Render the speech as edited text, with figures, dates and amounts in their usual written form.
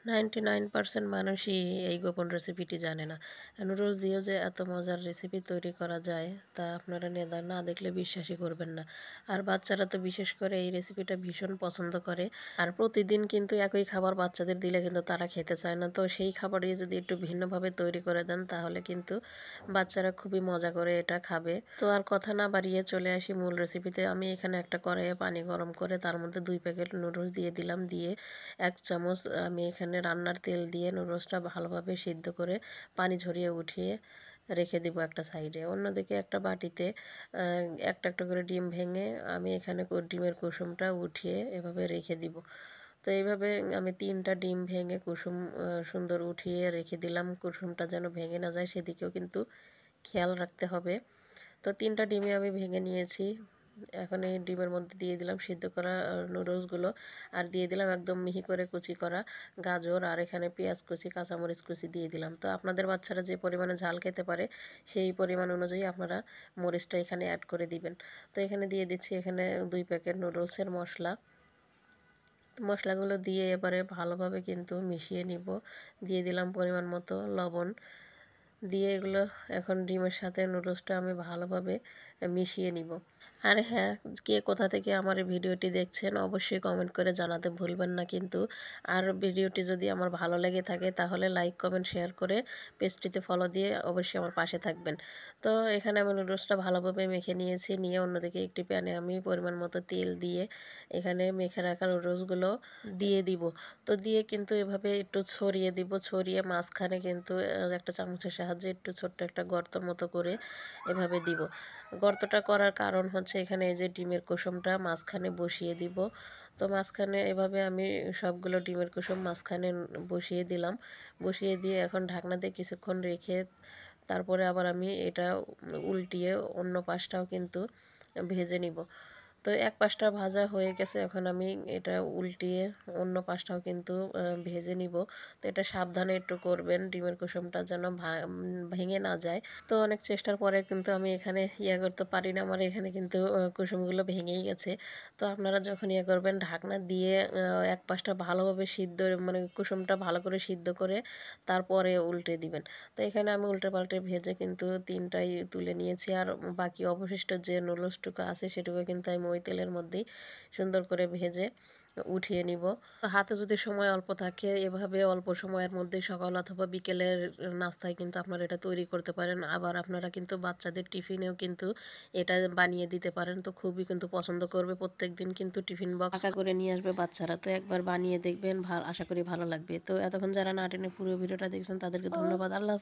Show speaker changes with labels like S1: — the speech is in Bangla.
S1: 99% মানুষই এই গোপন রেসিপিটি জানে না। নুডলস দিয়েও যে এত মজার রেসিপি তৈরি করা যায় তা আপনারা না দেখলে বিশ্বাসই করবেন না। আর বাচ্চারা তো বিশেষ করে এই রেসিপিটা ভীষণ পছন্দ করে। আর প্রতিদিন কিন্তু একই খাবার বাচ্চাদের দিলে কিন্তু তারা খেতে চায় না। তো সেই খাবারই যদি একটু ভিন্নভাবে তৈরি করে দেন তাহলে কিন্তু বাচ্চারা খুবই মজা করে এটা খাবে। তো আর কথা না বাড়িয়ে চলে আসি মূল রেসিপিতে। আমি এখানে একটা কড়াইয়ে পানি গরম করে তার মধ্যে 2 প্যাকেট নুডলস দিয়ে দিলাম। দিয়ে 1 চামচ আমি এখানে রান্নার তেল দিয়ে নুডলসটা ভালোভাবে সিদ্ধ করে পানি ঝরিয়ে উঠিয়ে রেখে দিব একটা সাইডে। অন্যদিকে একটা বাটিতে একটা একটা করে ডিম ভেঙে আমি এখানে ডিমের কুসুমটা উঠিয়ে এভাবে রেখে দিব। তো এইভাবে আমি 3টা ডিম ভেঙে কুসুম সুন্দর উঠিয়ে রেখে দিলাম। কুসুমটা যেন ভেঙে না যায় সেদিকেও কিন্তু খেয়াল রাখতে হবে। তো 3টা ডিমই আমি ভেঙে নিয়েছি। এখন এই ডিমের মধ্যে দিয়ে দিলাম সিদ্ধ করা নুডলসগুলো, আর দিয়ে দিলাম একদম মিহি করে কুচি করা গাজর, আর এখানে পেঁয়াজ কুচি, কাঁচামরিচ কুচি দিয়ে দিলাম। তো আপনাদের বাচ্চারা যে পরিমাণে ঝাল খেতে পারে সেই পরিমাণ অনুযায়ী আপনারা মরিচটা এখানে অ্যাড করে দিবেন। তো এখানে দিয়ে দিচ্ছি এখানে 2 প্যাকেট নুডলসের মশলা। মশলাগুলো দিয়ে এবারে ভালোভাবে কিন্তু মিশিয়ে নিব। দিয়ে দিলাম পরিমাণ মতো লবণ। দিয়ে এগুলো এখন ডিমের সাথে নুডলসটা আমি ভালোভাবে মিশিয়ে নিব। আর হ্যাঁ, কে কোথা থেকে আমার এই ভিডিওটি দেখছেন অবশ্যই কমেন্ট করে জানাতে ভুলবেন না কিন্তু। আর ভিডিওটি যদি আমার ভালো লেগে থাকে তাহলে লাইক, কমেন্ট, শেয়ার করে পেজটিতে ফলো দিয়ে অবশ্যই আমার পাশে থাকবেন। তো এখানে আমি নুডলসটা ভালোভাবে মেখে নিয়েছি। নিয়ে অন্যদিকে একটি প্যানে আমি পরিমাণ মতো তেল দিয়ে এখানে মেখে রাখা নুডলসগুলো দিয়ে দিব। তো দিয়ে কিন্তু এভাবে একটু ছড়িয়ে দিব। ছড়িয়ে মাঝখানে কিন্তু একটা চামচের সাহায্যে একটু ছোট্ট একটা গর্তর মতো করে এভাবে দিব। গর্তটা করার কারণ হচ্ছে এখানে এই যে ডিমের কুসুমটা মাঝখানে বসিয়ে দিব। তো মাঝখানে এভাবে আমি সবগুলো ডিমের কুসুম মাঝখানে বসিয়ে দিলাম। বসিয়ে দিয়ে এখন ঢাকনা দিয়ে কিছুক্ষণ রেখে তারপরে আবার আমি এটা উল্টিয়ে অন্য পাশটাও কিন্তু ভেজে নিব। তো এক পাশটা ভাজা হয়ে গেছে, এখন আমি এটা উল্টিয়ে অন্য পাশটাও কিন্তু ভেজে নিব। তো এটা সাবধানে একটু করবেন, ডিমের কুসুমটা যেন ভেঙে না যায়। তো অনেক চেষ্টার পরে কিন্তু আমি এখানে করতে পারি না, আমার এখানে কিন্তু কুসুমগুলো ভেঙেই গেছে। তো আপনারা যখন করবেন ঢাকনা দিয়ে এক পাশটা ভালোভাবে সিদ্ধ মানে কুসুমটা ভালো করে সিদ্ধ করে তারপরে উল্টে দিবেন। তো এখানে আমি উল্টে পাল্টে ভেজে কিন্তু 3টাই তুলে নিয়েছি। আর বাকি অবশিষ্ট যে নুডলসটুকু আছে সেটুকু কিন্তু আমি ওই তেলের মধ্যেই সুন্দর করে ভেজে উঠিয়ে নিব। হাতে যদি সময় অল্প থাকে এভাবে অল্প সময়ের মধ্যে সকাল অথবা বিকেলের নাস্তায় কিন্তু আপনারা এটা তৈরি করতে পারেন। আবার আপনারা কিন্তু বাচ্চাদের টিফিনেও কিন্তু এটা বানিয়ে দিতে পারেন। তো খুবই কিন্তু পছন্দ করবে, প্রত্যেকদিন কিন্তু টিফিন বক্স ফাঁকা করে নিয়ে আসবে বাচ্চারা। তো একবার বানিয়ে দেখবেন, আশা করি ভালো লাগবে। তো এতক্ষণ যারা না টেনে পুরো ভিডিওটা দেখছেন তাদেরকে ধন্যবাদ। আল্লাহ।